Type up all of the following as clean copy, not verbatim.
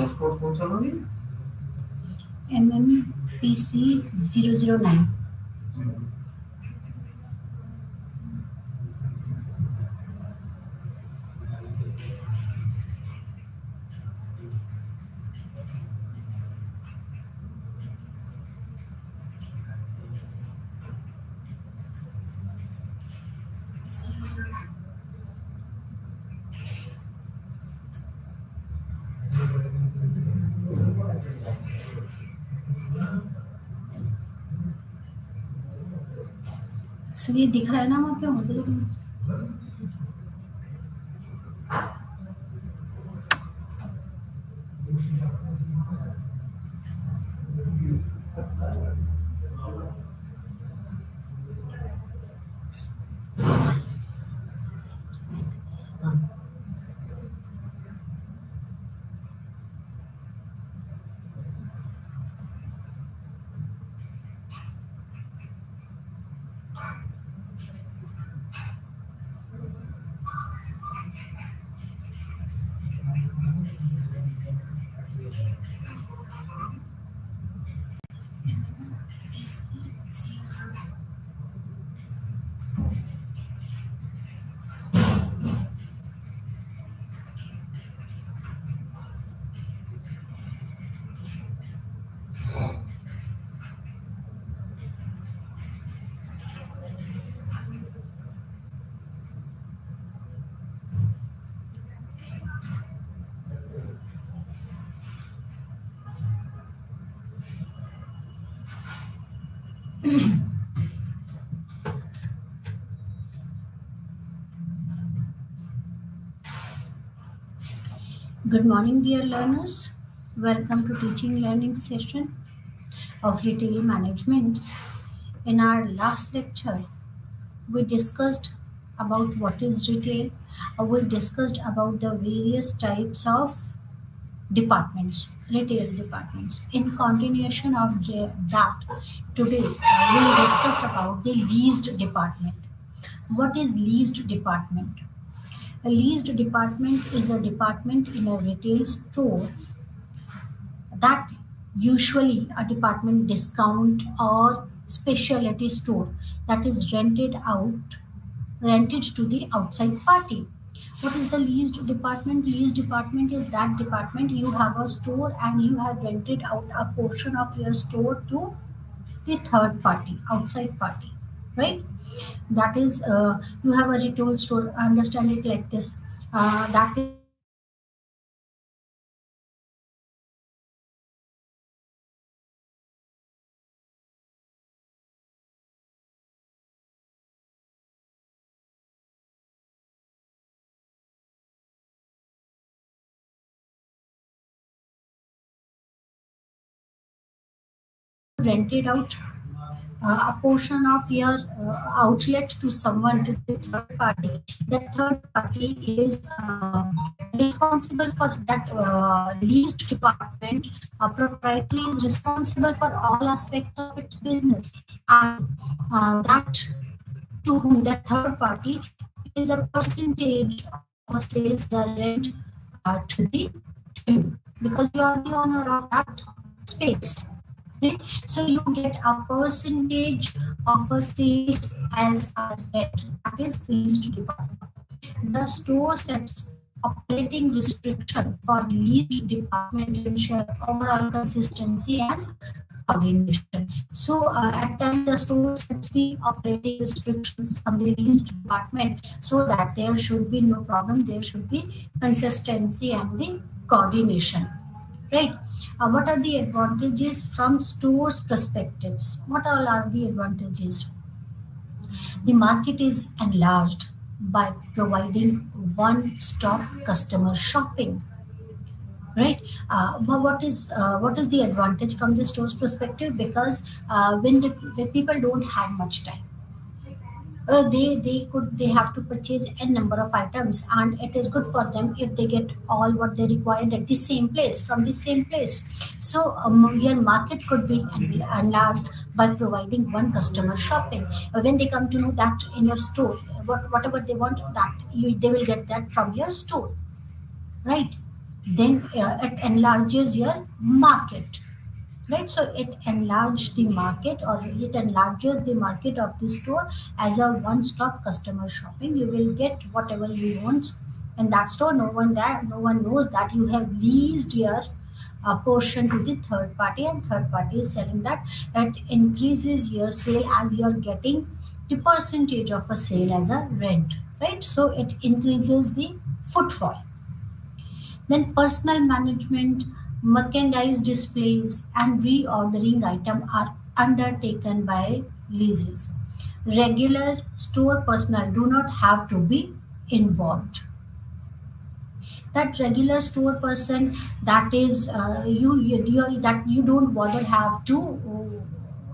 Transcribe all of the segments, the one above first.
Source code कौन सा लोगे? MMPC009. सर ये दिख रहा है ना वहाँ पे मुझे, लेकिन good morning, dear learners. Welcome to teaching learning session of retail management. In our last lecture, we discussed about what is retail. We discussed about the various types of departments, retail departments. In continuation of that, today we'll discuss about the leased department. What is leased department? A leased department is a department in a retail store that usually a department discount or specialty store that is rented to the outside party. What is the leased department? Leased department is that department you have a store and you have rented out a portion of your store to the third party, outside party, right? That is, you have a retail store. Understand it like this. That is rented out a portion of your outlet to someone, to the third party. That third party is responsible for that leased department. A proprietor is responsible for all aspects of its business, and that to whom that third party is a percentage of sales the rent to the to you, because you are the owner of that space. Right? So you get a percentage of a sales as a rent. That is leased department. The store sets operating restriction for leased department to ensure overall consistency and coordination. So at times the store sets the operating restrictions on the leased department so that there should be no problem. There should be consistency and the coordination. Right. What are the advantages from stores perspectives? What all are the advantages? The market is enlarged by providing one-stop customer shopping. Right. But what is the advantage from the store's perspective? Because when people don't have much time, they have to purchase a number of items, and it is good for them if they get all what they required at the same place, from the same place. So your market could be enlarged by providing one customer shopping. When they come to know that in your store, whatever they want, that they will get that from your store, right? then it enlarges your market, right? So it enlarges the market, or it enlarges the market of the store. As a one-stop customer shopping, you will get whatever you want in that store. No one knows that you have leased your portion to the third party, and third party is selling that. It increases your sale as you're getting the percentage of a sale as a rent, right? So it increases the footfall. Then personal management, merchandise displays, and reordering item are undertaken by leases. Regular store personnel do not have to be involved. That regular store person, that is that you don't bother have to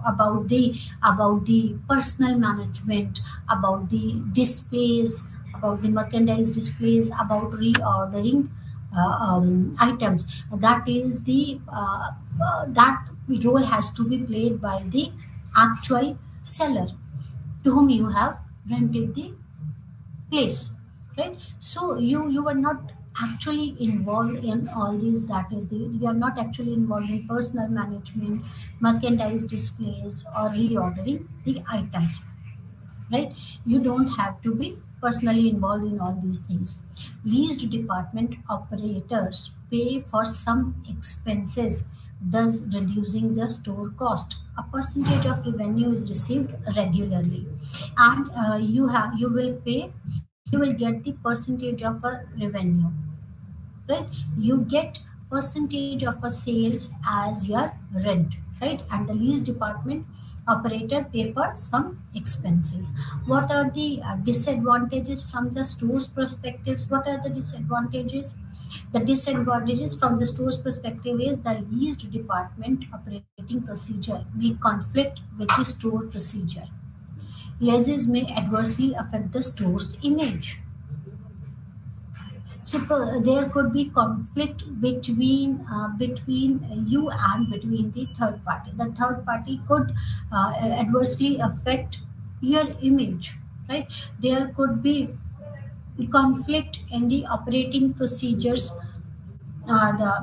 about the personal management, about the displays, about the merchandise displays, about reordering items. That is the that role has to be played by the actual seller to whom you have rented the place, right? So you are not actually involved in all these. That is the You are not actually involved in personal management, merchandise displays, or reordering the items, right? You don't have to be personally involved in all these things. Leased department operators pay for some expenses, thus reducing the store cost. A percentage of revenue is received regularly, and you will get the percentage of a revenue, right? You get percentage of a sales as your rent, right? And the lease department operator pay for some expenses. What are the disadvantages from the store's perspectives? What are the disadvantages? The disadvantages from the store's perspective is the leased department operating procedure may conflict with the store procedure. Leases may adversely affect the store's image. So there could be conflict between you and between the third party. The third party could adversely affect your image, right? There could be conflict in the operating procedures,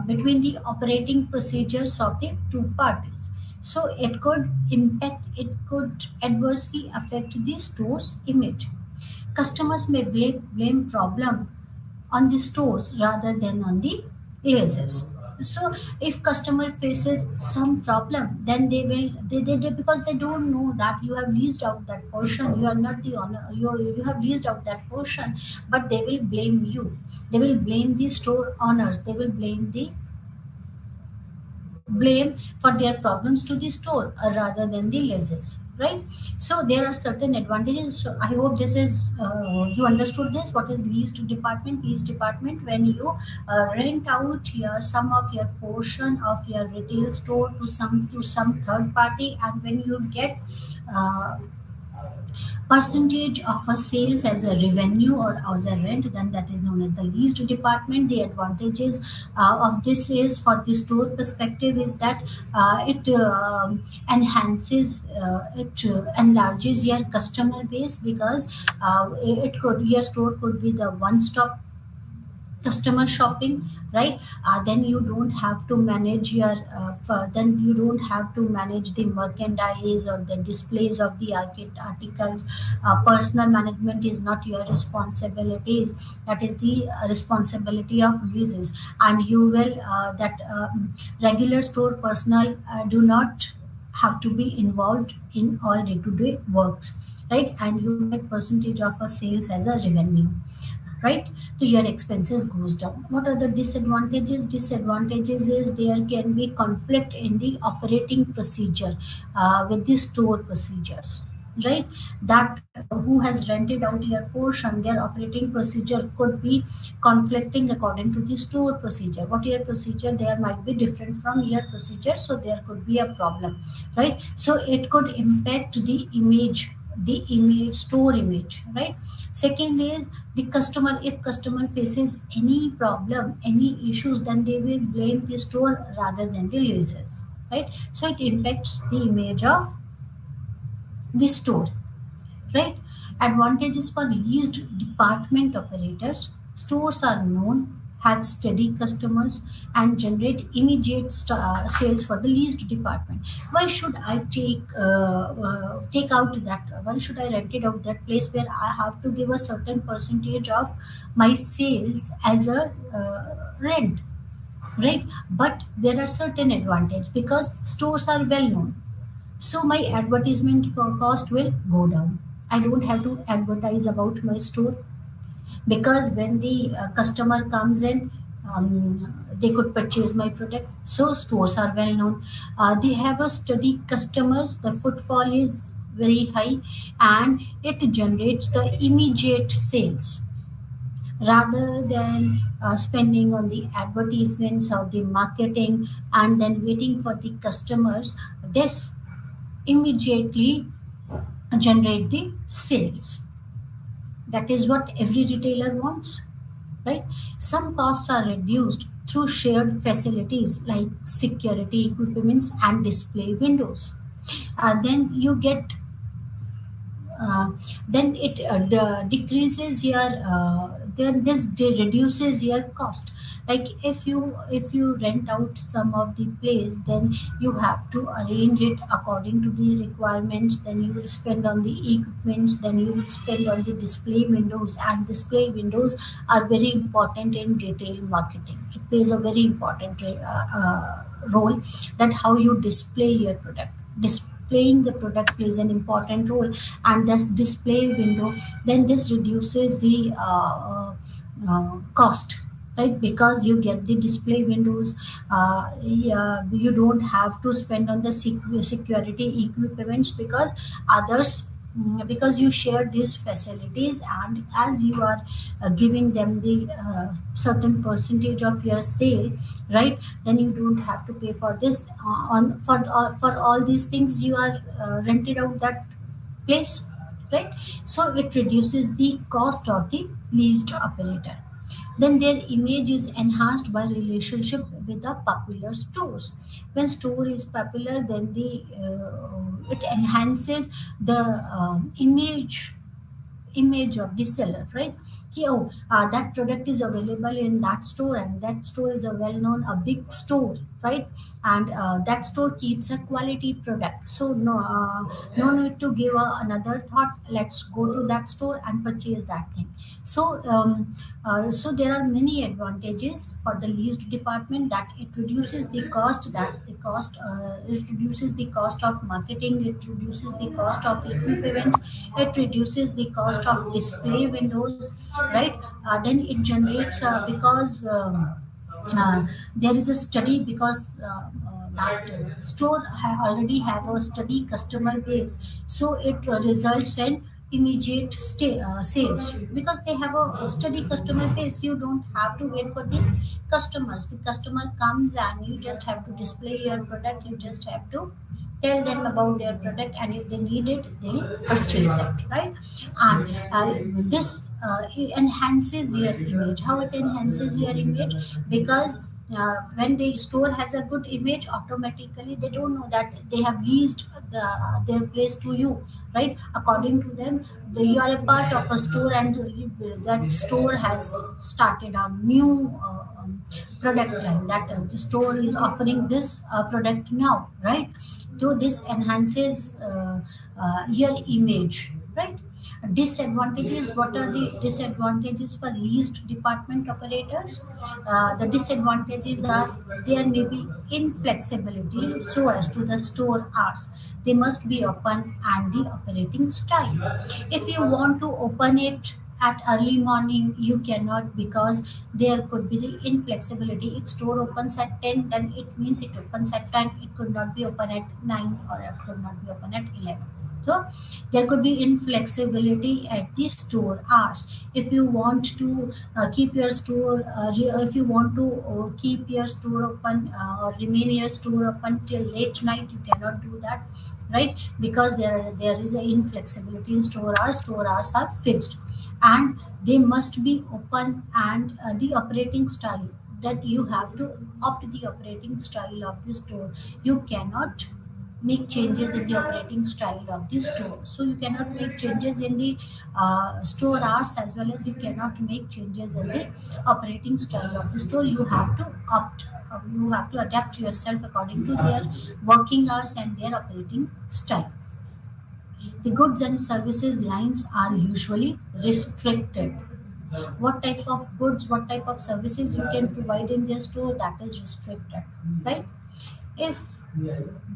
between the operating procedures of the two parties. So it could adversely affect the store's image. Customers may blame problem on the stores rather than on the leases. So if customer faces some problem, then they because they don't know that you have leased out that portion. You are not the owner. You have leased out that portion, but they will blame you. They will blame the store owners. They will blame for their problems to the store rather than the leases, right? So there are certain advantages. So I hope this is you understood this. What is leased department? Leased department, when you rent out your some of your portion of your retail store to some third party, and when you get uh, percentage of a sales as a revenue or as a rent, then that is known as the leased department. The advantages of this is, for the store perspective, is that it enlarges your customer base, because it could your store could be the one stop customer shopping, right? Then you don't have to manage your then you don't have to manage the merchandise or the displays of the articles. Personal management is not your responsibilities. That is the responsibility of leases. And you will that regular store personnel do not have to be involved in all day-to-day works, right? And you get percentage of a sales as a revenue, right? So your expenses goes down. What are the disadvantages? Disadvantages is there can be conflict in the operating procedure with the store procedures, right? That who has rented out your portion, their operating procedure could be conflicting according to the store procedure. What your procedure there might be different from your procedure, so there could be a problem, right? So it could impact the image, store image, right? Second is the customer. If customer faces any problem, any issues, then they will blame the store rather than the leases, right? So it impacts the image of the store, right? Advantages for leased department operators: stores are known, have steady customers, and generate immediate sales for the leased department. Why should I take out that? Why should I rent it out that place where I have to give a certain percentage of my sales as a rent, right? But there are certain advantage because stores are well known, so my advertisement cost will go down. I don't have to advertise about my store, because when the customer comes in, they could purchase my product. So stores are well known, they have a steady customers, the footfall is very high, and it generates the immediate sales rather than spending on the advertisements or the marketing and then waiting for the customers. This immediately generate the sales. That is what every retailer wants, right? Some costs are reduced through shared facilities like security equipments and display windows. Then you get then it decreases your then this reduces your cost. Like if you rent out some of the place, then you have to arrange it according to the requirements, then you will spend on the equipments, then you will spend on the display windows, and display windows are very important in retail marketing. It plays a very important role, that how you display your product. Displaying the product plays an important role, and this display window, then this reduces the cost, right? Because you get the display windows, yeah, you don't have to spend on the security equipments, because others, because you share these facilities, and as you are giving them the certain percentage of your sale, right? Then you don't have to pay for this on for all these things, you are rented out that place, right? So it reduces the cost of the leased operator. Then their image is enhanced by relationship with the popular stores. When store is popular, then the it enhances the image of the seller, right? Oh, that product is available in that store, and that store is a well-known, a big store, right? And that store keeps a quality product. So no need to give another thought. Let's go to that store and purchase that thing. So there are many advantages for the leased department, that it reduces the cost, it reduces the cost of marketing, it reduces the cost of equipments, it reduces the cost of display windows, right? Then it generates because there is a study, because that store already have a steady customer base, so it results in immediate sales, because they have a steady customer base. You don't have to wait for the customers. The customer comes and you just have to display your product, you just have to tell them about their product, and if they need it, they purchase it, right? And this enhances your image. How it enhances your image? Because when the store has a good image, automatically they don't know that they have leased their place to you, right? According to them, you are a part of a store, and that store has started a new product line, that the store is offering this product now, right? So this enhances your image, right? Disadvantages. What are the disadvantages for leased department operators? The disadvantages are, there may be inflexibility so as to the store hours. They must be open, and the operating style. If you want to open it at early morning, you cannot, because there could be the inflexibility. If store opens at 10, then it means it opens at 10. It could not be open at 9, or it could not be open at 11. So there could be inflexibility at the store hours. If you want to keep your store, if you want to keep your store open, or remain your store open till late night, you cannot do that, right? Because there is a inflexibility in store hours. Store hours are fixed, and they must be open, and the operating style, that you have to opt the operating style of the store. You cannot make changes in the operating style of the store. So you cannot make changes in the store hours, as well as you cannot make changes in the operating style of the store. You have to you have to adapt yourself according to their working hours and their operating style. The goods and services lines are usually restricted. What type of goods, what type of services you can provide in their store, that is restricted, right? If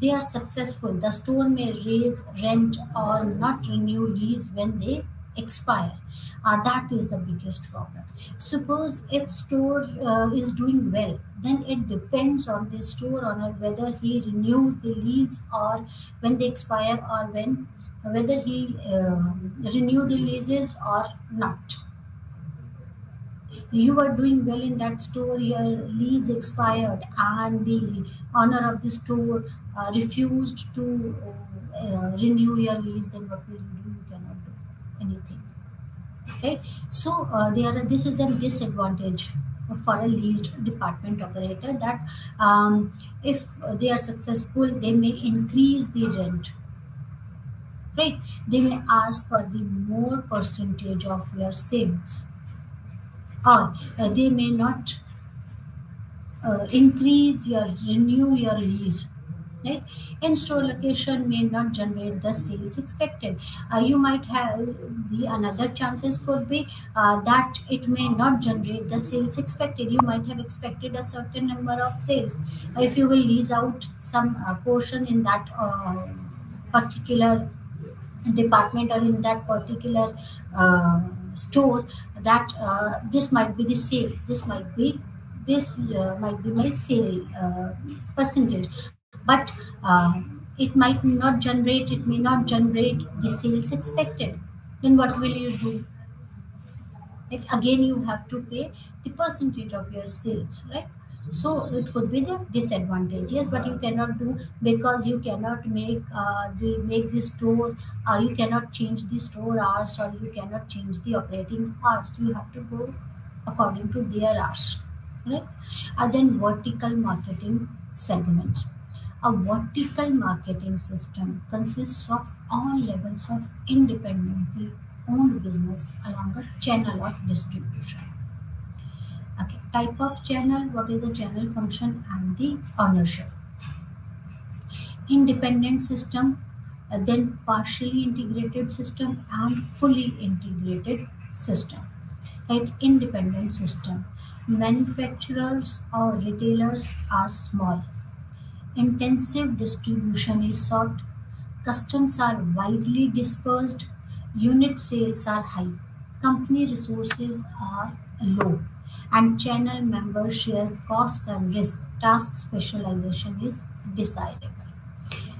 they are successful, the store may raise rent or not renew lease when they expire. That is the biggest problem. Suppose if store is doing well, then it depends on the store owner whether he renews the lease or when they expire, or when whether he renew the leases or not. You were doing well in that store, your lease expired, and the owner of the store refused to renew your lease, then what will you do? You cannot do anything, right? So this is a disadvantage for a leased department operator, that if they are successful, they may increase the rent, right? They may ask for the more percentage of your sales, or they may not increase your renew your lease, right? In store location may not generate the sales expected. You might have the another chances could be that it may not generate the sales expected. You might have expected a certain number of sales. If you will lease out some portion in that particular department, or in that particular store, that this might be the sale, this might be my sale percentage, but it may not generate the sales expected. Then what will you do? Right? Again, you have to pay the percentage of your sales, right? So it could be the disadvantage, yes, but you cannot do, because you cannot make the store, you cannot change the store hours, or you cannot change the operating hours. You have to go according to their hours, right? And then vertical marketing segments. A vertical marketing system consists of all levels of independently owned business along a channel of distribution. Okay, type of channel, what is the channel function and the ownership. Independent system, then partially integrated system, and fully integrated system. Right? Independent system. Manufacturers or retailers are small. Intensive distribution is sought. Customs are widely dispersed. Unit sales are high. Company resources are low. And channel members share costs and risk. Task specialization is decidable.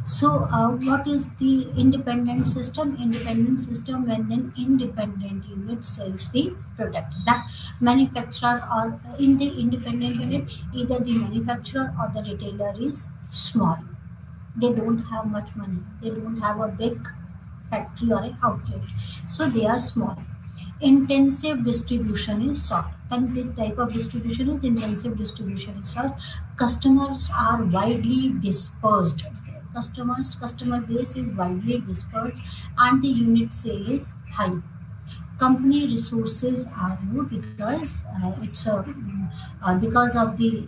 So, what is the independent system? Independent system, when an independent unit sells the product. That manufacturer, or in the independent unit, either the manufacturer or the retailer is small. They don't have much money. They don't have a big factory or an outlet. So they are small. Intensive distribution is sought. And the type of distribution is intensive distribution is sought. Customers are widely dispersed. Customer base is widely dispersed, and the unit sale is high. Company resources are low, because because of the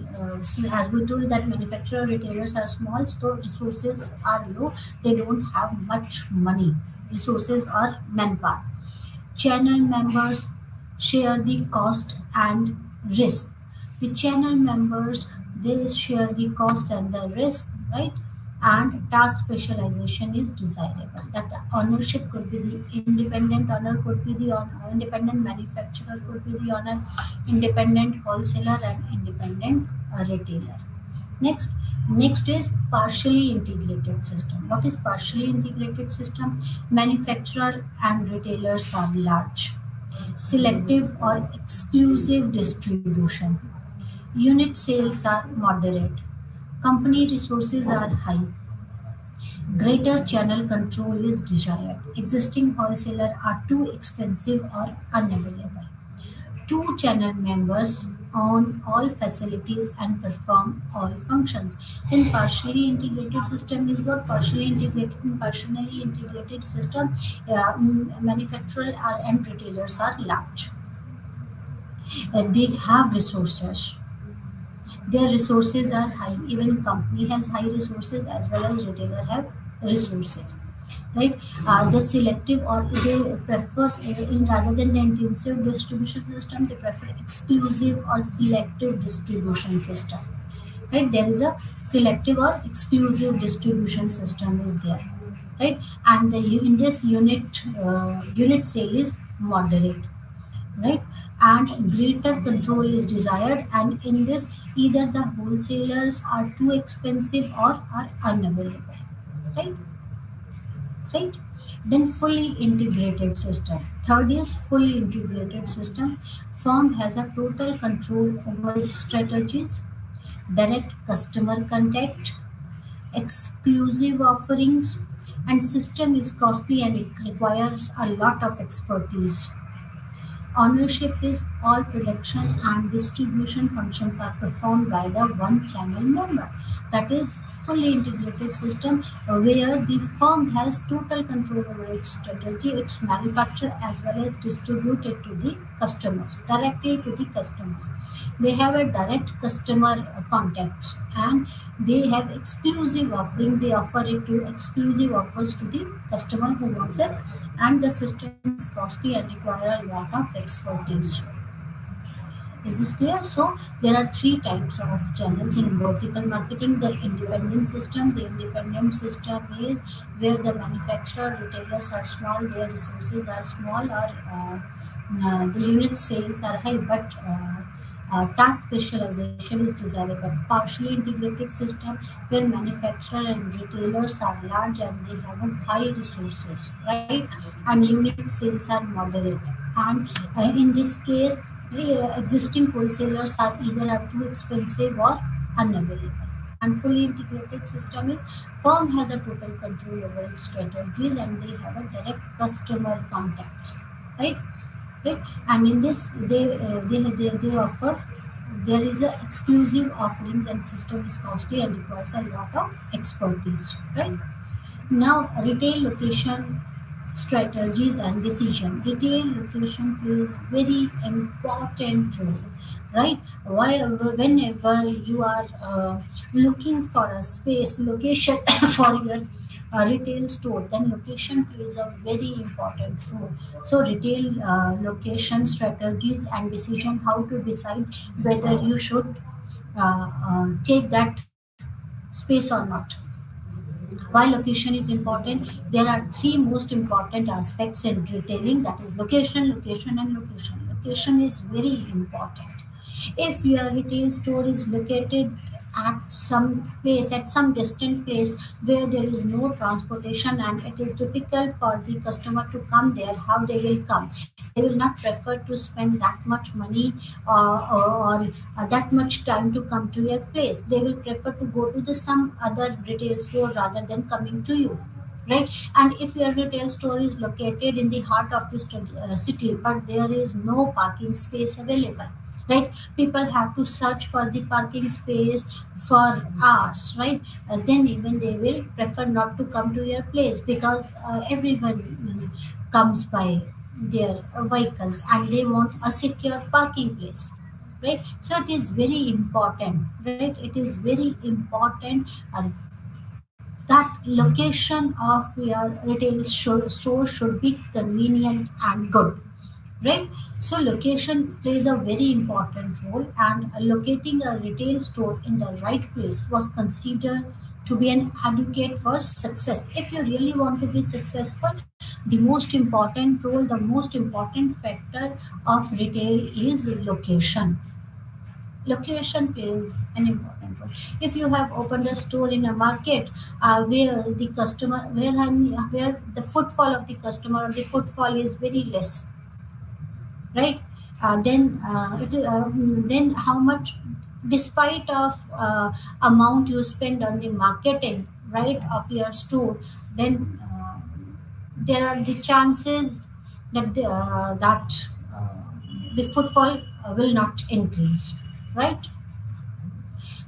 as we told, that manufacturer retailers are small, so resources are low. They don't have much money, resources, or manpower. Channel members share the cost and risk. The channel members, they share the cost and the risk, right? And task specialization is desirable. That the ownership could be the independent owner, could be the independent manufacturer, could be the owner, independent wholesaler, and independent retailer. Next, next is partially integrated system. What is partially integrated system? Manufacturer and retailers are large. Selective or exclusive distribution. Unit sales are moderate. Company resources are high. Greater channel control is desired. Existing wholesalers are too expensive or unavailable. Two channel members own all facilities and perform all functions. Then partially integrated system is what? Partially integrated and partially integrated system, manufacturer and retailers are large. They have resources, their resources are high, even company has high resources as well as retailer have resources, right? The selective, or they prefer, in rather than the intrusive distribution system, they prefer exclusive or selective distribution system, right? There is a selective or exclusive distribution system is there, right? And in this unit sale is moderate, right? And greater control is desired, and in this either the wholesalers are too expensive or are unavailable, right? Right. Then fully integrated system, third is fully integrated system. Firm has a total control over its strategies, direct customer contact, exclusive offerings, and system is costly and it requires a lot of expertise. Ownership is all production and distribution functions are performed by the one channel member. That is fully integrated system, where the firm has total control over its strategy, its manufacture as well as distribute it to the customers, directly to the customers. They have a direct customer contacts, and they have exclusive offering. They offer it to exclusive offers to the customer who wants it, and the system is costly and require a lot of expertise. Is this clear? So there are three types of channels in vertical marketing. The independent system. The independent system is where the manufacturer, retailers are small, their resources are small, or the unit sales are high, but task specialization is desirable. Partially integrated system where manufacturer and retailers are large and they have a high resources, right? And unit sales are moderate. And in this case, the existing wholesalers are either are too expensive or unavailable. And fully integrated system is firm has a total control over its strategies and they have a direct customer contacts, right? Right. And in this they offer, there is a exclusive offerings and system is costly and requires a lot of expertise, right? Now, retail location strategies and decision. Retail location plays very important role, right? While whenever you are looking for a space location for your retail store, then location plays a very important role. So retail location strategies and decision, how to decide whether you should take that space or not. Why location is important? There are three most important aspects in retailing, that is location, location, and location. Location is very important. If your retail store is located at some place, at some distant place where there is no transportation and it is difficult for the customer to come there, how they will come? They will not prefer to spend that much money or that much time to come to your place. They will prefer to go to the some other retail store rather than coming to you, right? And if your retail store is located in the heart of the city but there is no parking space available, right? People have to search for the parking space for hours, right? Then even they will prefer not to come to your place because everyone comes by their vehicles and they want a secure parking place, right? So it is very important, right? It is very important that location of your retail store should be convenient and good, right? So location plays a very important role, and locating a retail store in the right place was considered to be an advocate for success. If you really want to be successful, the most important role, the most important factor of retail is location. Location plays an important role. If you have opened a store in a market where the customer, where the footfall of the customer or the footfall is very less, right? Then how much, despite of amount you spend on the marketing, right, of your store, then there are the chances that the footfall will not increase, right?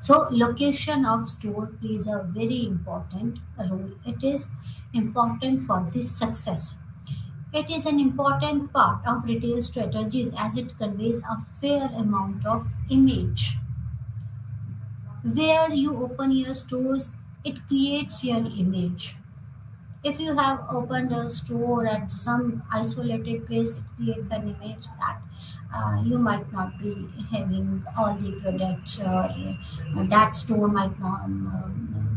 So location of store plays a very important role. It is important for this success. It is an important part of retail strategies as it conveys a fair amount of image. Where you open your stores, it creates your image. If you have opened a store at some isolated place, it creates an image that you might not be having all the products, or that store might not,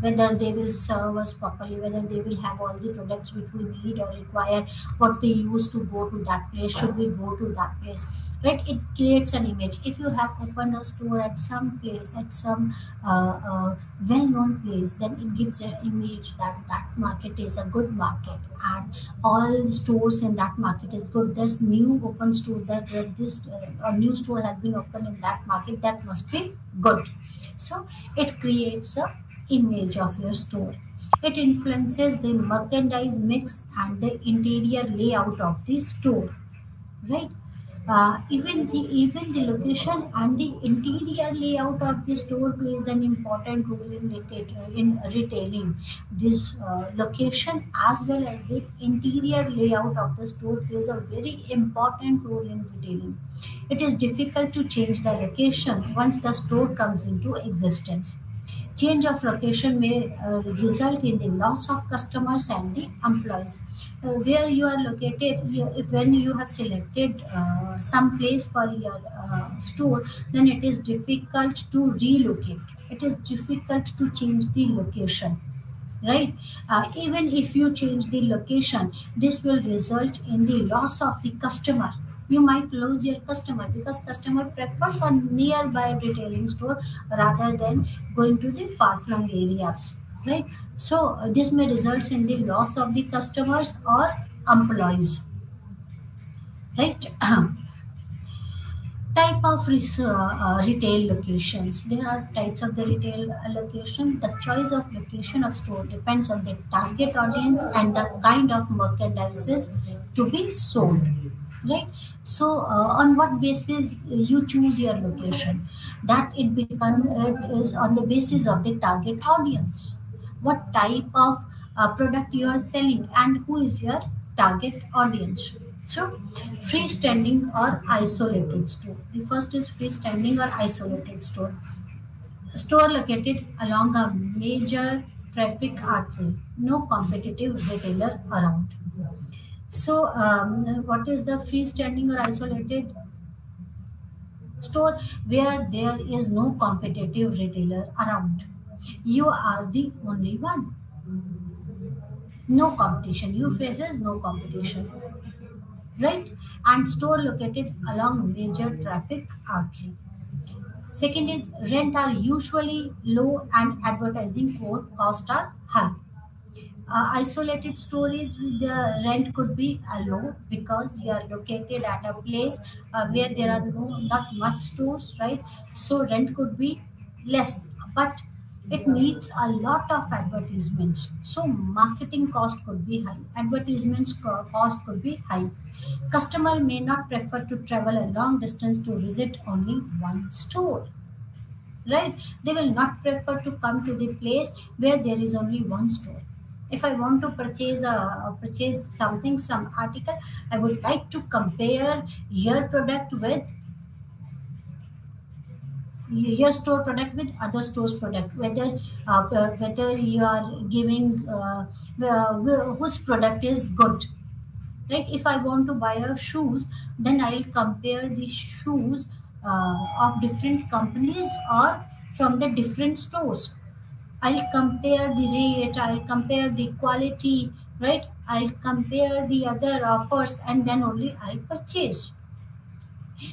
whether they will serve us properly, whether they will have all the products which we need or require, what they use to go to that place, should we go to that place, right? It creates an image. If you have opened a store at some place, at some well-known place, then it gives an image that that market is a good market, and all stores in that market is good. There's new open store, that this a new store has been opened in that market, that must be good. So it creates a image of your store. It influences the merchandise mix and the interior layout of the store, right? Even the location and the interior layout of the store plays an important role in retailing. This location as well as the interior layout of the store plays a very important role in retailing. It is difficult to change the location once the store comes into existence. Change of location may result in the loss of customers and the employees. Where you are located, when you have selected some place for your store, then it is difficult to relocate. It is difficult to change the location, right? Even if you change the location, this will result in the loss of the customer. You might lose your customer because customer prefers a nearby retailing store rather than going to the far-flung areas, right? So this may result in the loss of the customers or employees, right? Type of retail locations. There are types of the retail location. The choice of location of store depends on the target audience and the kind of merchandises to be sold, right? So on what basis you choose your location, that it is on the basis of the target audience, what type of product you are selling, and who is your target audience. So, freestanding or isolated store. The first is freestanding or isolated store. Store located along a major traffic artery. No competitive retailer around. So, what is the freestanding or isolated store? Where there is no competitive retailer around. You are the only one. No competition. You faces no competition, right? And store located along major traffic artery. Second is rent are usually low and advertising cost are high. Isolated stories, the rent could be low because you are located at a place where there are not much stores, right? So rent could be less, but it needs a lot of advertisements, so marketing cost could be high, advertisements cost could be high. Customer may not prefer to travel a long distance to visit only one store, right? They will not prefer to come to the place where there is only one store. If I want to purchase something, some article, I would like to compare your product with your store product with other stores product, whether you are giving whose product is good. Like if I want to buy a shoes, then I'll compare the shoes of different companies or from the different stores. I'll compare the rate, I'll compare the quality, right? I'll compare the other offers and then only I'll purchase.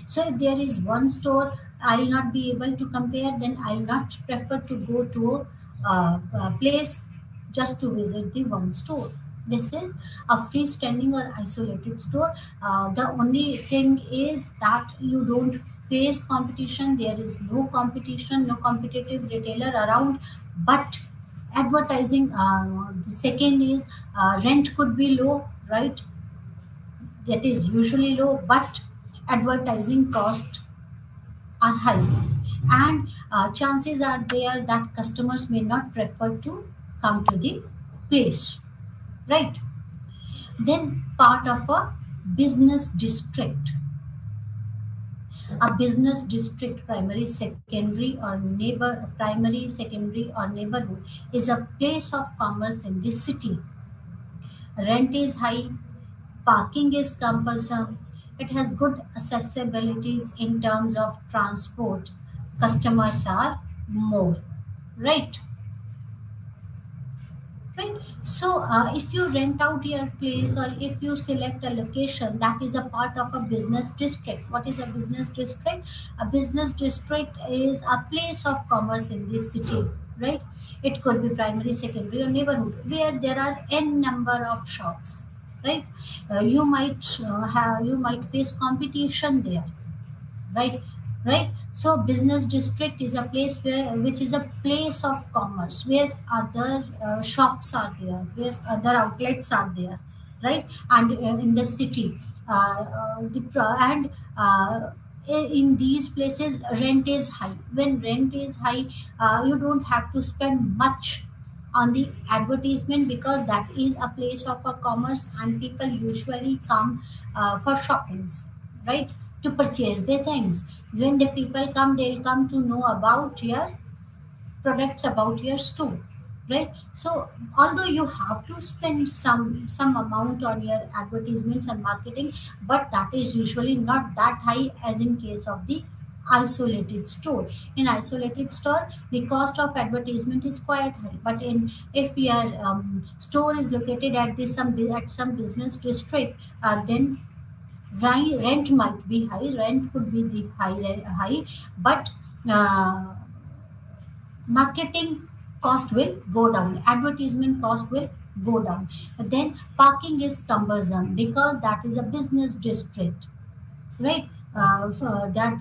So if there is one store I'll not be able to compare, then I'll not prefer to go to a place just to visit the one store. This is a freestanding or isolated store. The only thing is that you don't face competition. There is no competition, no competitive retailer around. But advertising, the second is rent could be low, right? That is usually low, but advertising costs are high. and chances are there that customers may not prefer to come to the place, right? Then part of a business district. A business district, primary, secondary, or neighborhood is a place of commerce in the city. Rent is high, parking is compulsory, it has good accessibilities in terms of transport, customers are more, right? Right. So if you rent out your place or if you select a location, that is a part of a business district. What is a business district? A business district is a place of commerce in this city, right? It could be primary, secondary, or neighborhood where there are n number of shops, right? You might face competition there, right? Right. So business district is a place where, which is a place of commerce where other shops are there, where other outlets are there, right? And in the city, and in these places rent is high. When rent is high, you don't have to spend much on the advertisement because that is a place of a commerce and people usually come for shoppings, right? To purchase their things. When the people come, they'll come to know about your products, about your store, right? So although you have to spend some amount on your advertisements and marketing, but that is usually not that high as in case of the isolated store. In isolated store, the cost of advertisement is quite high, but in if your store is located at some business district, then rent might be high, rent could be the high, but uh, marketing cost will go down, advertisement cost will go down. Then parking is cumbersome because that is a business district, right? That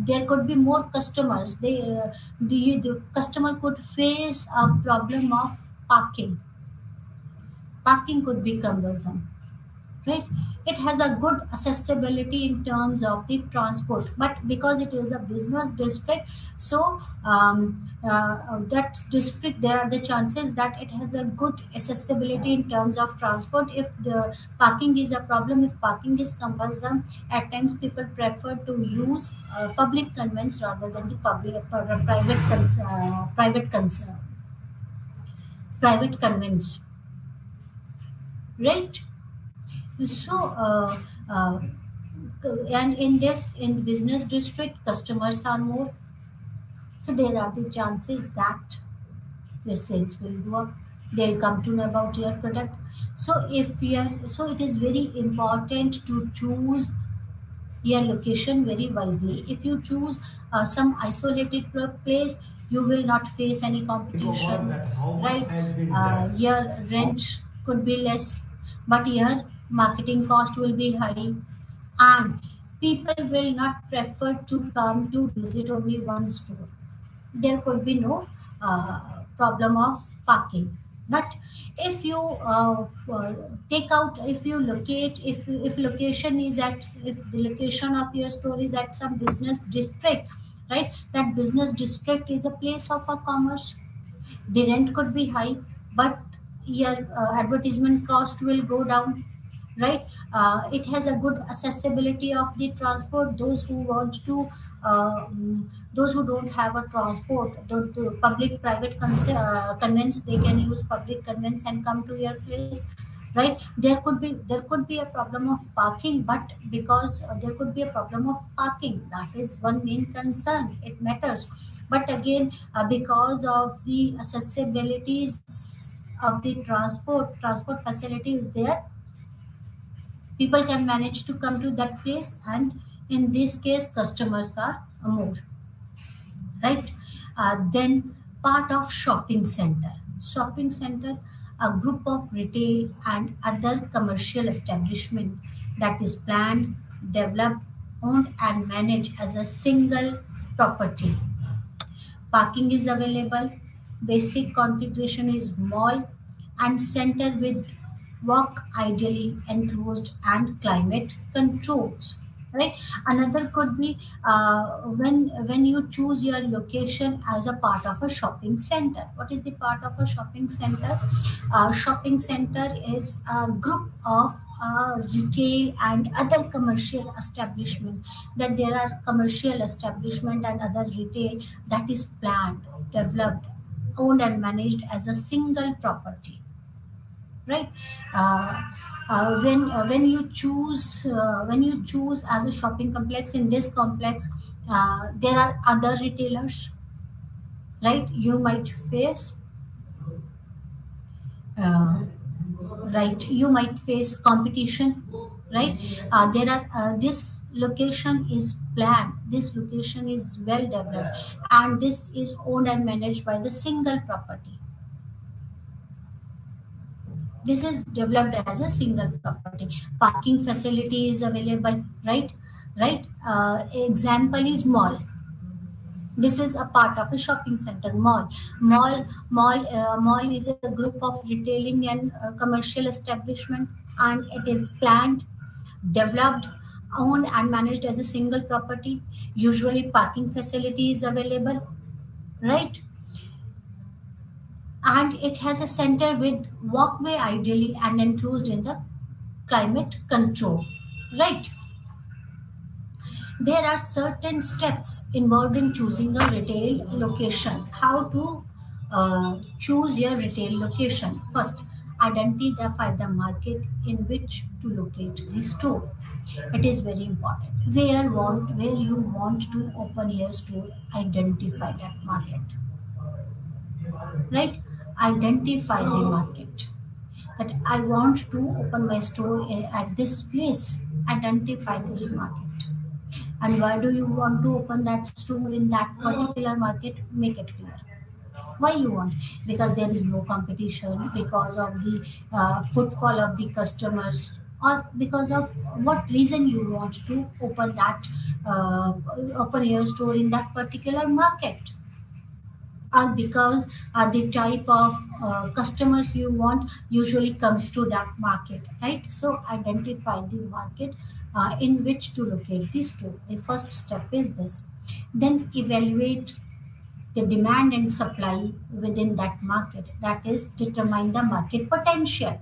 there could be more customers. The customer could face a problem of parking could be cumbersome, right? It has a good accessibility in terms of the transport, but because it is a business district, so that district, there are the chances that it has a good accessibility in terms of transport. If the parking is a problem, if parking is cumbersome, at times people prefer to use public conveyance rather than the private conveyance, right? So, uh, and in business district, customers are more. So there are the chances that your sales will go up. They'll come to know about your product. So it is very important to choose your location very wisely. If you choose some isolated place, you will not face any Forgot competition, that how much right? had been done. Your How rent could be less, but your marketing cost will be high, and people will not prefer to come to visit only one store. There could be no problem of parking. But if you take out, if you locate, if location is at, if the location of your store is at some business district, right? That business district is a place of a commerce. The rent could be high, but your advertisement cost will go down, right? It has a good accessibility of the transport. Those who want to those who don't have a transport, the public private conveyance, they can use public conveyance and come to your place, right? There could be a problem of parking, but because there could be a problem of parking, that is one main concern, it matters. But again, because of the accessibilities of the transport facility is there, people can manage to come to that place, and in this case customers are more, right? Then part of shopping center, a group of retail and other commercial establishment that is planned, developed, owned and managed as a single property. Parking is available, basic configuration is mall and center with walk ideally enclosed and climate controls. right? Another could be when you choose your location as a part of a shopping center. What is the part of a shopping center? Shopping center is a group of retail and other commercial establishment, that there are commercial establishment and other retail that is planned, developed, owned and managed as a single property, right? uh, when you choose as a shopping complex, in this complex there are other retailers, right? You might face uh, right, you might face competition, right? There are this location is planned, this location is well developed, and this is owned and managed by the single property. This is developed as a single property. Parking facility is available, right? Right. Example is mall. This is a part of a shopping center. Mall is a group of retailing and commercial establishment, and it is planned, developed, owned and managed as a single property. Usually parking facility is available, right? And it has a center with walkway ideally and enclosed in the climate control, right? There are certain steps involved in choosing a retail location. How to choose your retail location? First, identify the market in which to locate the store. It is very important. Where you want to open your store, identify that market, right? Identify the market, that I want to open my store at this place. Identify this market. And why do you want to open that store in that particular market? Make it clear. Why you want? Because there is no competition, because of the footfall of the customers, or because of what reason you want to uh, open your store in that particular market, or because the type of customers you want usually comes to that market, right? So identify the market in which to locate the store. The first step is this. Then evaluate the demand and supply within that market, that is determine the market potential.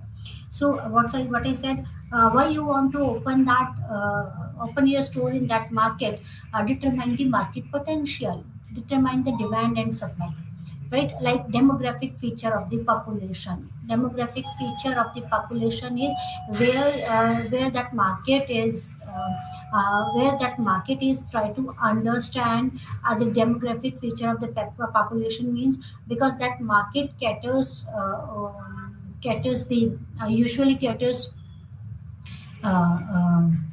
So what I said, why you want to open your store in that market, determine the market potential, determine the demand and supply, right? Like demographic feature of the population. Demographic feature of the population is where that market is where that market is. Try to understand the demographic feature of the population means, because that market caters the usually caters uh, um,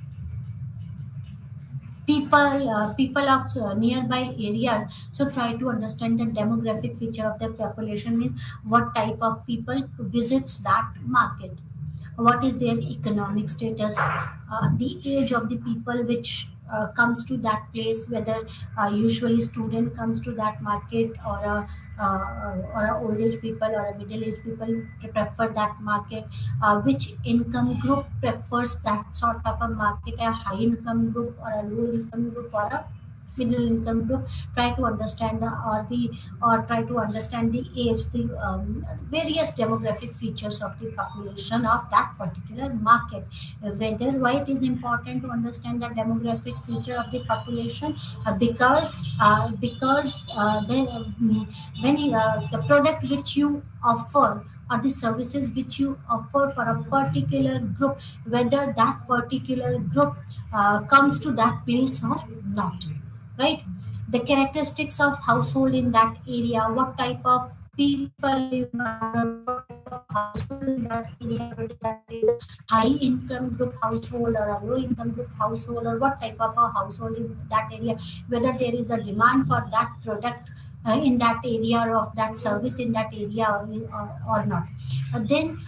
people of nearby areas. So try to understand the demographic feature of the population means what type of people visits that market, what is their economic status, the age of the people which comes to that place, whether usually student comes to that market, or a old age people or a middle age people prefer that market, which income group prefers that sort of a market, a high income group or a low income group or a middle income group. Try to understand try to understand the age, the various demographic features of the population of that particular market. Whether why it is important to understand the demographic feature of the population, because when the product which you offer or the services which you offer for a particular group, whether that particular group comes to that place or not, right? The characteristics of household in that area, what type of people you have, what type of household in that area, whether that is a high income group household or a low income group household, or what type of a household in that area, whether there is a demand for that product in that area, or of that service in that area, or not. Then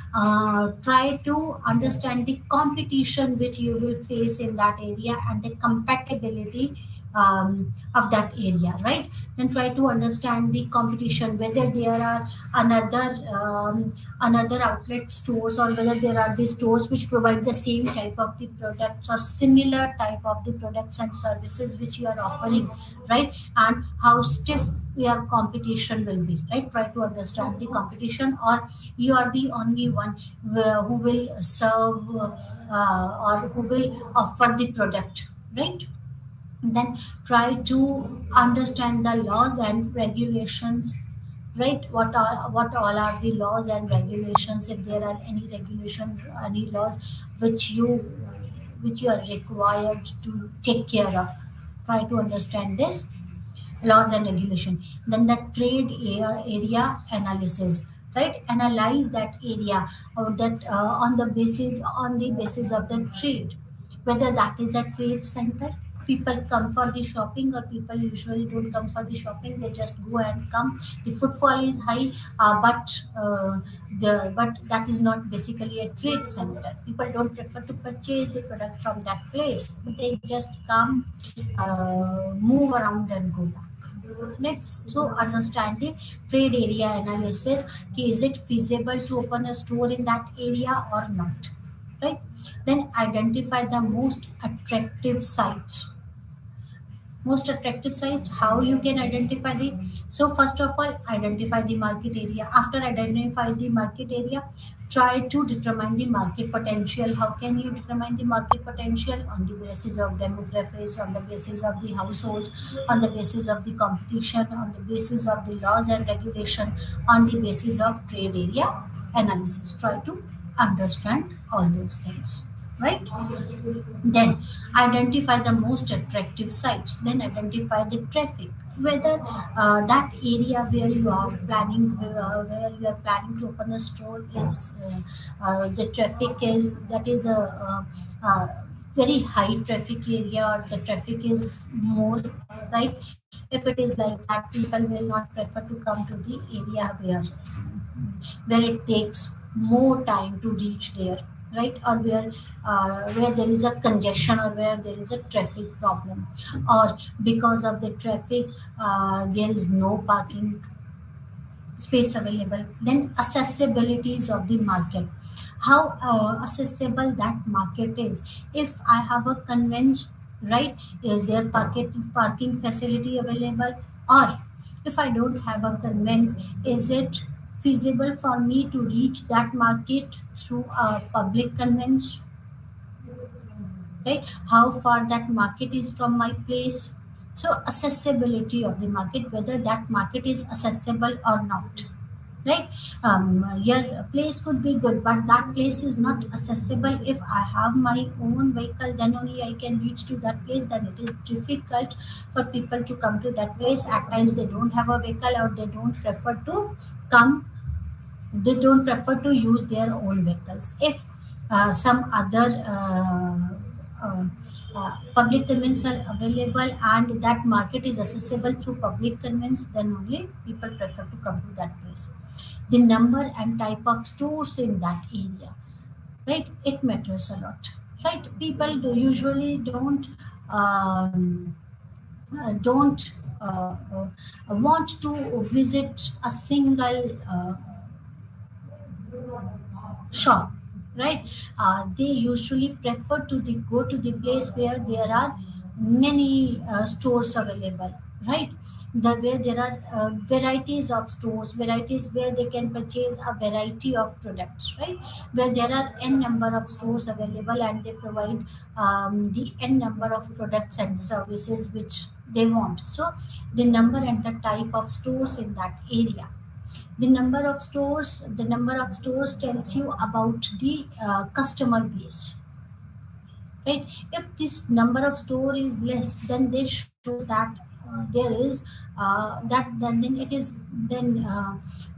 try to understand the competition which you will face in that area, and the compatibility of that area, right? Then try to understand the competition, whether there are another outlet stores, or whether there are the stores which provide the same type of the products or similar type of the products and services which you are offering, right? And how stiff your competition will be, right? Try to understand the competition, or you are the only one who will serve or who will offer the product, right? Then try to understand the laws and regulations, right? What all are the laws and regulations, if there are any regulation, any laws which you are required to take care of. Try to understand this laws and regulation. Then the area analysis, right? Analyze that area, or that on the basis of the trade, whether that is a trade center, people come for the shopping, or people usually don't come for the shopping, they just go and come. The footfall is high, but that is not basically a trade center. People don't prefer to purchase the product from that place, but they just come, move around and go back. Let's so understand the trade area analysis. Is it feasible to open a store in that area or not? Right? Then identify the most attractive sites. How you can identify the, so first of all, identify the market area. After identify the market area, try to determine the market potential. How can you determine the market potential? On the basis of demographics, on the basis of the households, on the basis of the competition, on the basis of the laws and regulation, on the basis of trade area analysis. Try to understand all those things, right? Then identify the most attractive sites. Then identify the traffic. Whether that area where you are planning to open a store is the traffic is that is a very high traffic area, or the traffic is more, right? If it is like that, people will not prefer to come to the area where it takes more time to reach there, right? Or where there is a congestion, or where there is a traffic problem, or because of the traffic there is no parking space available. Then accessibilities of the market, how accessible that market is. If I have a convenience, right, is there parking facility available? Or if I don't have a convenience, is it feasible for me to reach that market through a public convenience, right? How far that market is from my place. So accessibility of the market, whether that market is accessible or not, right? Your place could be good, but that place is not accessible. If I have my own vehicle, then only I can reach to that place. Then it is difficult for people to come to that place. At times they don't have a vehicle, or come they don't prefer to use their own vehicles. If some other public conveyance are available, and that market is accessible through public conveyance, then only people prefer to come to that place. The number and type of stores in that area, right? It matters a lot, right? People usually don't want to visit a single shop, right? They usually prefer to go to the place where there are many stores available, right? Where there are varieties of stores, varieties where they can purchase a variety of products, right? Where there are n number of stores available, and they provide the n number of products and services which they want. So the number and the type of stores in that area. The number of stores tells you about the customer base, right? If this number of store is less, then this shows that there is that then it is then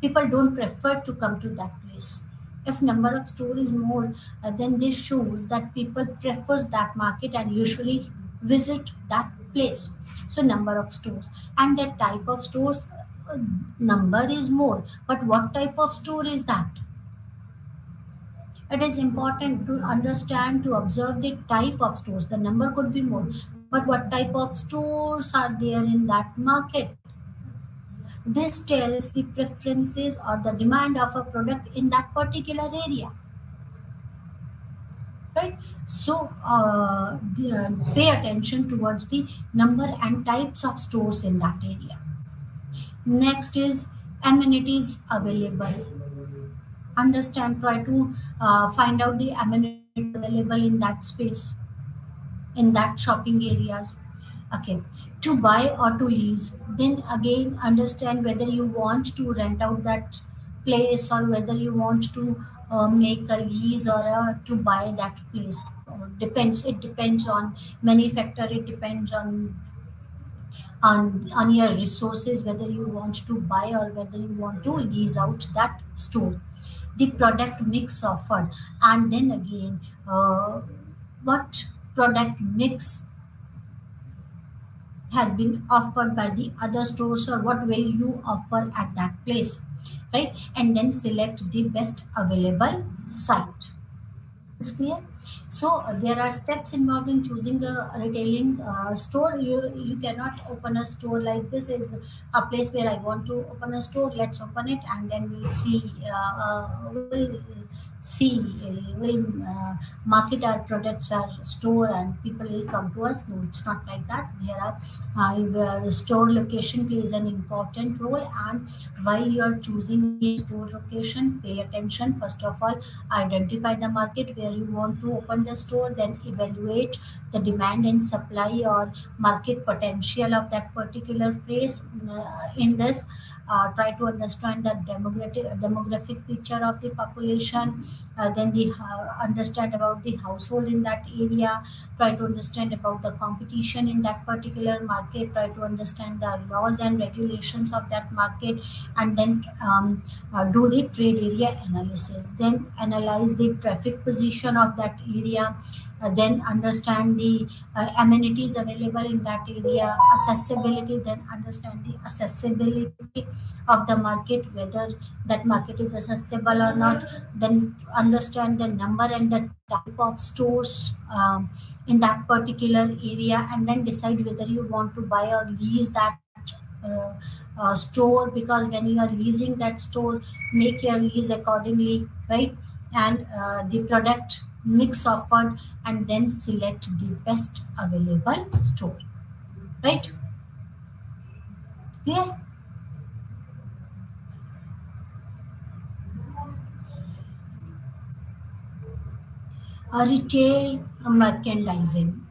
people don't prefer to come to that place. If number of store is more, then this shows that people prefers that market and usually visit that place. So number of stores and the type of stores, number is more, but what type of store is that? It is important to understand, to observe the type of stores. The number could be more, but what type of stores are there in that market. This tells the preferences or the demand of a product in that particular area, right? So pay attention towards the number and types of stores in that area. Next is amenities available. Understand, try to find out the amenities available in that space, in that shopping areas. Okay, to buy or to lease, then again understand whether you want to rent out that place or whether you want to make a lease or to buy that place. Depends, it depends on many factor, it depends on your resources, whether you want to buy or whether you want to lease out that store. The product mix offered, and then again what product mix has been offered by the other stores, or what will you offer at that place, right? And then select the best available site. It's clear. So there are steps involved in choosing a retailing store. You cannot open a store like this is a place where I want to open a store. Let's open it and then we'll see. We'll market our products, our store, and people will come to us. No, it's not like that. There are store location plays an important role, and while you are choosing a store location, pay attention. First of all, identify the market where you want to open the store, then evaluate the demand and supply or market potential of that particular place. In this, try to understand the demographic feature of the population, then understand about the household in that area, try to understand about the competition in that particular market, try to understand the laws and regulations of that market, and then do the trade area analysis, then analyze the traffic position of that area, then understand the amenities available in that area, accessibility, then understand the accessibility of the market, whether that market is accessible or not, then understand the number and the type of stores in that particular area, and then decide whether you want to buy or lease that store, because when you are leasing that store, make your lease accordingly, right? And the product mix offered, and then select the best available store, right? Clear? Retail merchandising,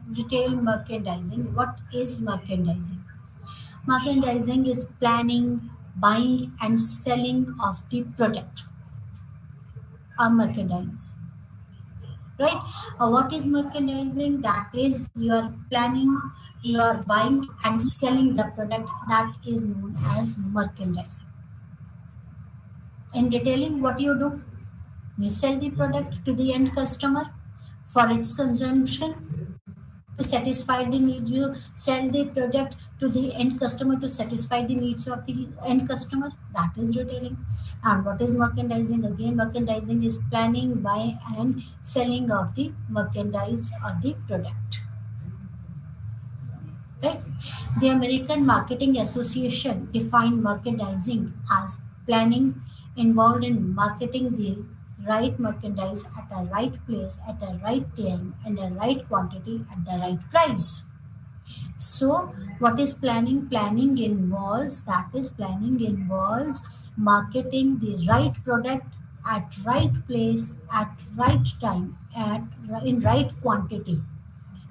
what is merchandising? Merchandising is planning, buying and selling of the product or merchandise, right? What is merchandising? That is, you are planning, you are buying and selling the product, that is known as merchandising. In retailing, what you do? You sell the product to the end customer for its consumption, to satisfy the need. You sell the product to the end customer to satisfy the needs of the end customer. That is retailing. And what is merchandising? Again, merchandising is planning, buy and selling of the merchandise or the product, right? The American Marketing Association defined merchandising as planning involved in marketing the right merchandise at a right place, at a right time, and a right quantity at the right price. So, what is planning? Planning involves marketing the right product at right place, at right time, at in right quantity,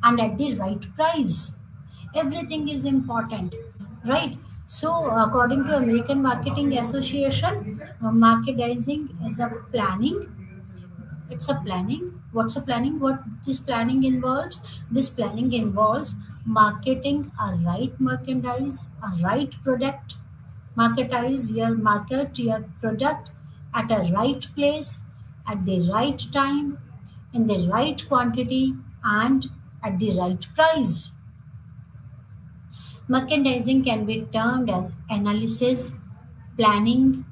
and at the right price. Everything is important, right? So according to American Marketing Association, merchandising is a planning. It's a planning. What's a planning? What this planning involves? This planning involves marketing a right merchandise, a right product. Marketize your market, your product at a right place, at the right time, in the right quantity, and at the right price. Merchandising can be termed as analysis, planning,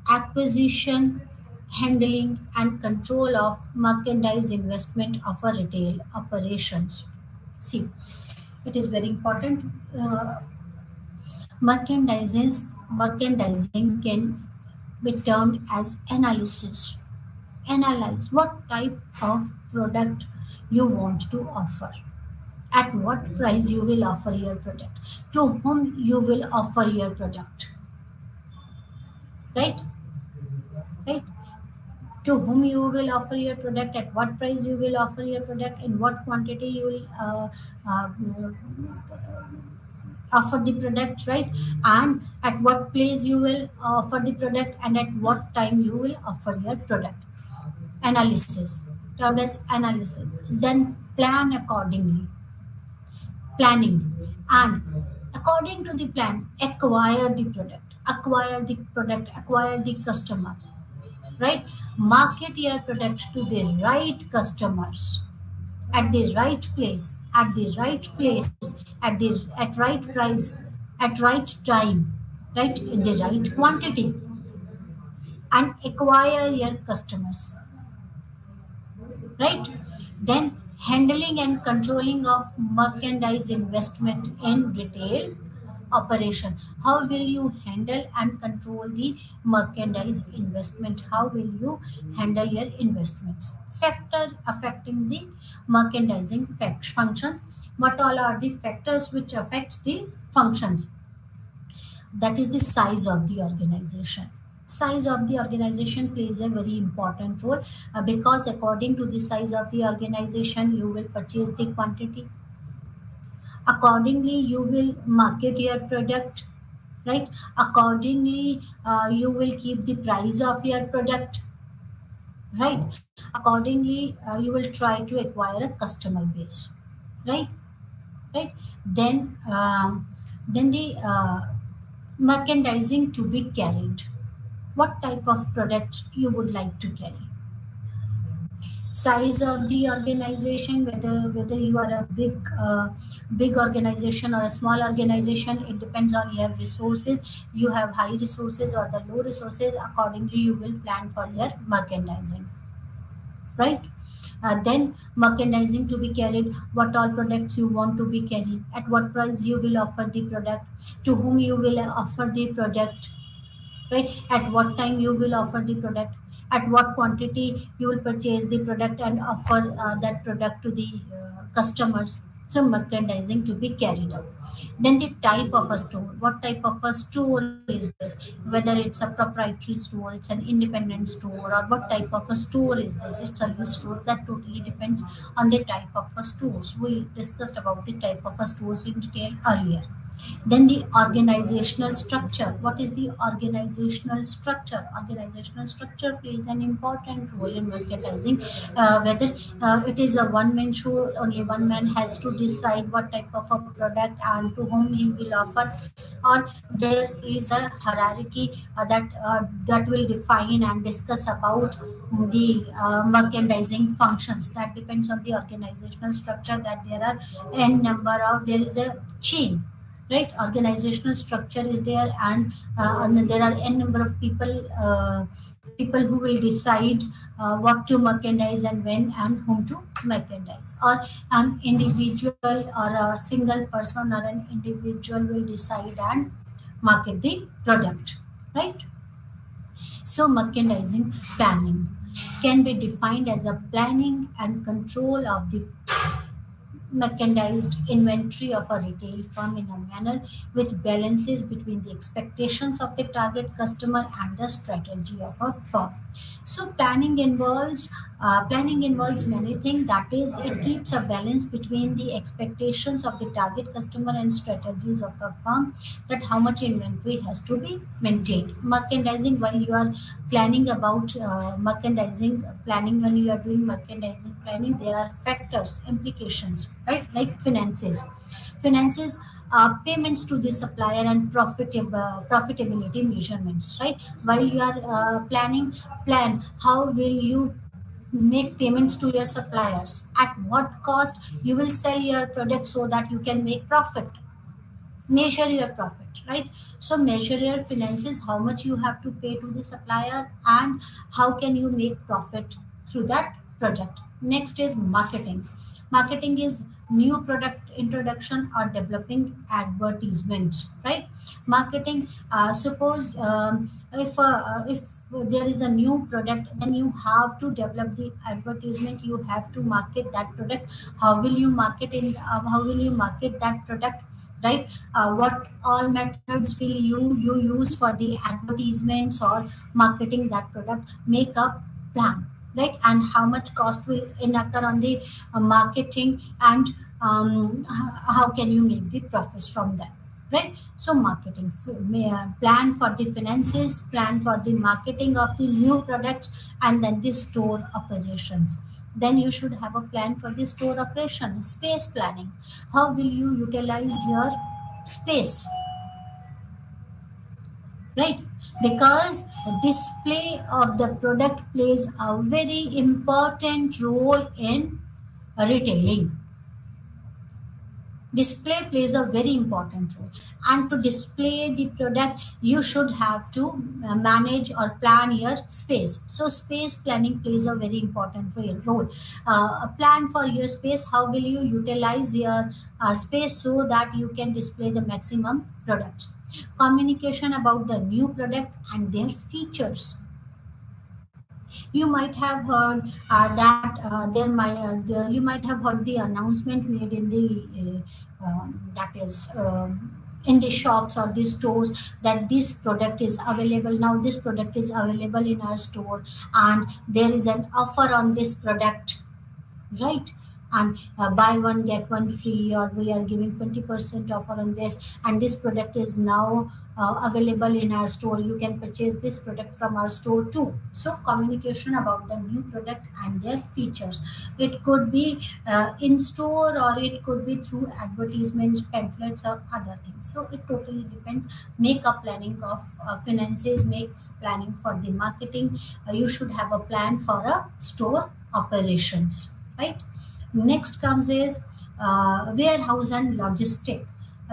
acquisition, handling, and control of merchandise investment of a retail operations. See, It is very important. uh, Merchandising can be termed as analysis. Analyze what type of product you want to offer, at what price you will offer your product, to whom you will offer your product, right? Right? To whom you will offer your product, at what price you will offer your product, in what quantity you will uh, offer the product, right? And at what place you will offer the product, and at what time you will offer your product. Analysis, termed as analysis. Then plan accordingly. Planning, and according to the plan, acquire the customer, right? Market your product to the right customers, at the right place, at right price, at right time, right, in the right quantity, and acquire your customers, right? Then handling and controlling of merchandise investment in retail operation. How will you handle and control the merchandise investment? How will you handle your investments? Factor affecting the merchandising functions. What all are the factors which affects the functions? That is the size of the organization. Size of the organization plays a very important role, because according to the size of the organization you will purchase the quantity, accordingly you will market your product, right? Accordingly you will keep the price of your product, right? Accordingly you will try to acquire a customer base, right? Right. Then the merchandising to be carried. What type of product you would like to carry? Size of the organization, whether you are a big organization or a small organization, it depends on your resources. You have high resources or the low resources, accordingly you will plan for your merchandising, right? Then merchandising to be carried, what all products you want to be carried, at what price you will offer the product, to whom you will offer the product, right? At what time you will offer the product, at what quantity you will purchase the product and offer that product to the customers. So merchandising to be carried out. Then the type of a store, what type of a store is this, whether it's a proprietary store, it's an independent store, or what type of a store is this, it's a list store. That totally depends on the type of a stores. We discussed about the type of a stores in detail earlier. Then the organizational structure. What is the organizational structure? Organizational structure plays an important role in merchandising. Whether it is a one-man show, only one man has to decide what type of a product and to whom he will offer, or there is a hierarchy that will define and discuss about the merchandising functions. That depends on the organizational structure, that there are n number of, there is a chain, right? Organizational structure is there, and then there are n number of people who will decide what to merchandise and when and whom to merchandise, or an individual or a single person or an individual will decide and market the product, right? So merchandising planning can be defined as a planning and control of the mechanized inventory of a retail firm in a manner which balances between the expectations of the target customer and the strategy of a firm. So planning involves many things. That is, it keeps a balance between the expectations of the target customer and strategies of a firm. That how much inventory has to be maintained. Merchandising, while you are planning about merchandising planning, when you are doing merchandising planning, there are factors, implications, right? Like finances, payments to the supplier, and profitability measurements, right? While you are plan how will you make payments to your suppliers, at what cost you will sell your product so that you can make profit. Measure your profit, right? So measure your finances, how much you have to pay to the supplier and how can you make profit through that product. Next is marketing. Marketing is new product introduction or developing advertisements, right? Marketing, suppose if there is a new product, then you have to develop the advertisement, you have to market that product. How will you market in how will you market that product, right? What all methods will you use for the advertisements or marketing that product? Make a plan, right? And how much cost will incur on the marketing, and how can you make the profits from that, right? So marketing, plan for the finances, plan for the marketing of the new products, and then the store operations. Then you should have a plan for the store operation. Space planning, how will you utilize your space, right? Because display of the product plays a very important role in retailing. Display plays a very important role, and to display the product you should have to manage or plan your space. So space planning plays a very important role. A plan for your space, how will you utilize your space so that you can display the maximum products. Communication about the new product and their features. You might have heard you might have heard the announcement made in the that is in the shops or the stores, that this product is available now, this product is available in our store, and there is an offer on this product, right? And buy one get one free, or we are giving 20% offer on this, and this product is now available in our store, you can purchase this product from our store too. So communication about the new product and their features, it could be in store, or it could be through advertisements, pamphlets, or other things. So it totally depends. Make a planning of finances, make planning for the marketing. You should have a plan for a store operations, right? Next comes is warehouse and logistic.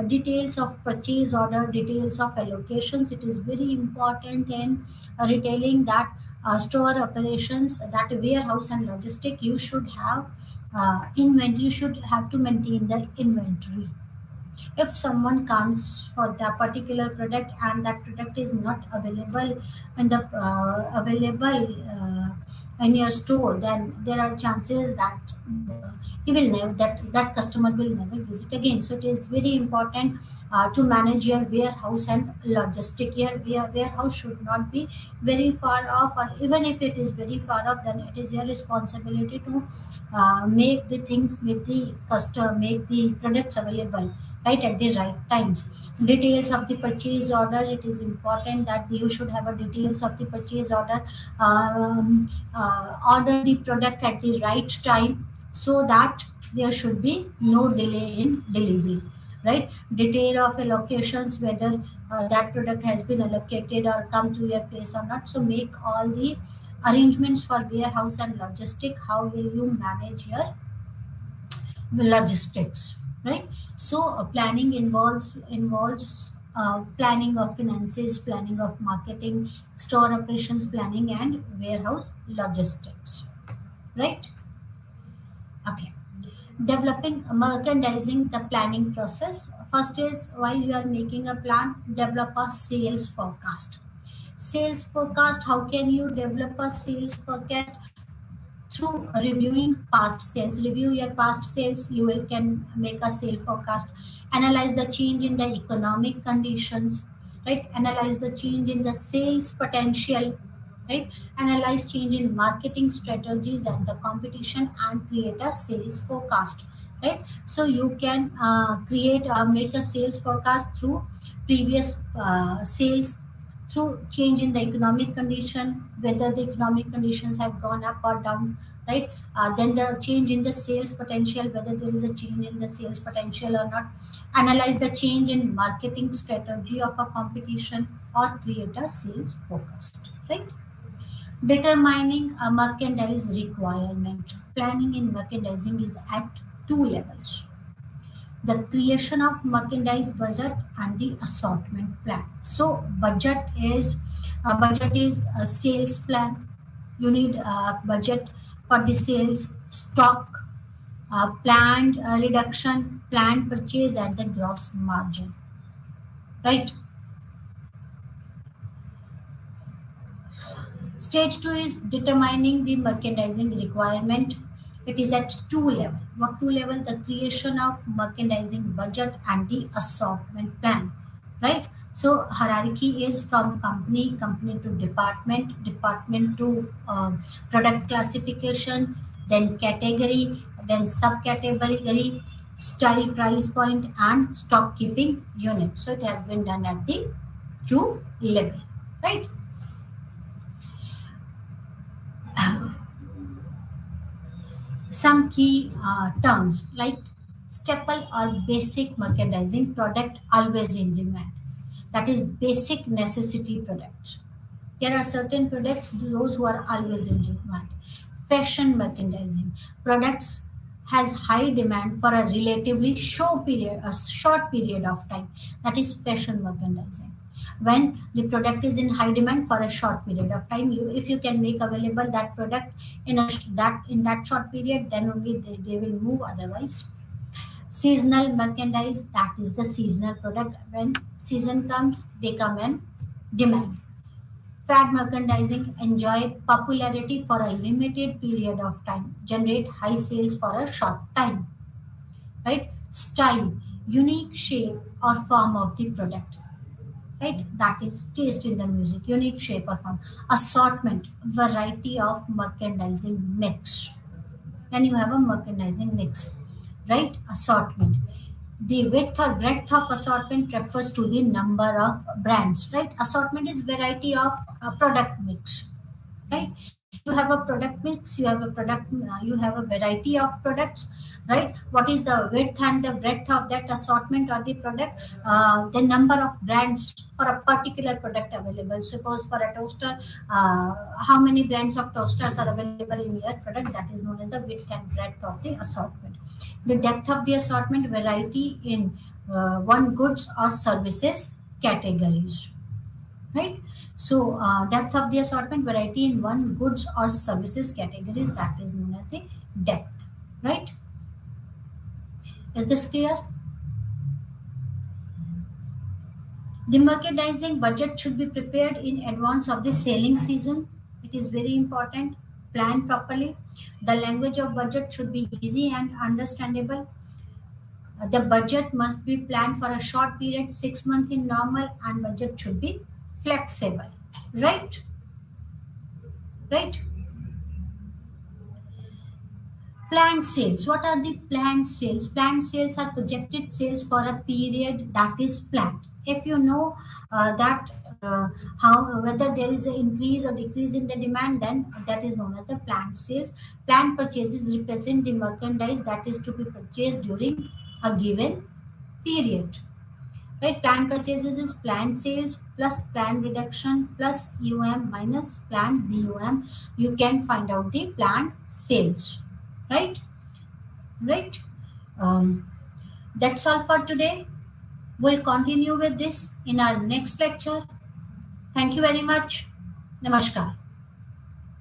Details of purchase order, details of allocations. It is very important in retailing that store operations, that warehouse and logistic. You should have inventory. You should have to maintain the inventory. If someone comes for that particular product and that product is not available in the in your store, then there are chances that he will never that customer will never visit again. So it is very important to manage your warehouse and logistic. Your warehouse should not be very far off, or even if it is very far off, then it is your responsibility to make the things, make the customer, make the products available right at the right times. Details of the purchase order, it is important that you should have a details of the purchase order. Order the product at the right time so that there should be no delay in delivery, right? Detail of allocations, whether that product has been allocated or come to your place or not. So make all the arrangements for warehouse and logistic. How will you manage your logistics, right? So planning involves planning of finances, planning of marketing, store operations planning, and warehouse logistics, right? Okay. Developing merchandising, the planning process. First is, while you are making a plan, develop a sales forecast. Sales forecast, how can you develop a sales forecast? Through reviewing past sales. Review your past sales, you will can make a sale forecast. Analyze the change in the economic conditions, right? Analyze the change in the sales potential, right? Analyze change in marketing strategies and the competition, and create a sales forecast, right? So you can create make a sales forecast through previous sales, through change in the economic condition, whether the economic conditions have gone up or down, right? Then the change in the sales potential, whether there is a change in the sales potential or not. Analyze the change in marketing strategy of a competition, or create a sales forecast, right? Determining a merchandise requirement. Planning in merchandising is at two levels: the creation of merchandise budget and the assortment plan. So budget is a sales plan. You need a budget for the sales. stock, planned reduction, planned purchase, and the gross margin, right? Stage 2 is determining the merchandising requirement. It is at two level. What two level? The creation of merchandising budget and the assortment plan, right? So hierarchy is from company to department to product classification, then category, then subcategory, style, price point, and stock keeping unit. So it has been done at the two level, right? Some key terms like staple or basic merchandising product always in demand. That is basic necessity products. There are certain products, those who are always in demand. Fashion merchandising products has high demand for a relatively short period of time. That is fashion merchandising. When the product is in high demand for a short period of time, if you can make available that product in that short period, then only they will move. Otherwise, seasonal merchandise, that is the seasonal product. When season comes, they come in demand. Fad merchandising enjoy popularity for a limited period of time, generate high sales for a short time, right? Style, unique shape or form of the product, right? That is taste in the music, unique shape or form. Assortment, variety of merchandising mix. When you have a merchandising mix, right? Assortment. The width or breadth of assortment refers to the number of brands, right? Assortment is variety of product mix, right? You have a product mix, you have a variety of products, right? What is the width and the breadth of that assortment or the product? The number of brands for a particular product available. Suppose for a toaster, how many brands of toasters are available in your product? That is known as the width and breadth of the assortment. The depth of the assortment, variety in one goods or services categories, right? So depth of the assortment, variety in one goods or services categories, that is known as the depth, right? Is this clear? The merchandising budget should be prepared in advance of the selling season. It is very important. Plan properly. The language of budget should be easy and understandable. The budget must be planned for a short period, 6 months in normal, and budget should be flexible, right? Right? Planned sales. What are the planned sales? Planned sales are projected sales for a period that is planned. If you know that how whether there is an increase or decrease in the demand, then that is known as the planned sales. Planned purchases represent the merchandise that is to be purchased during a given period. Right? Planned purchases is planned sales plus planned reduction plus UM minus planned BUM. You can find out the planned sales. Right? Right? Um, that's all for today. We'll continue with this in our next lecture. Thank you very much. Namaskar.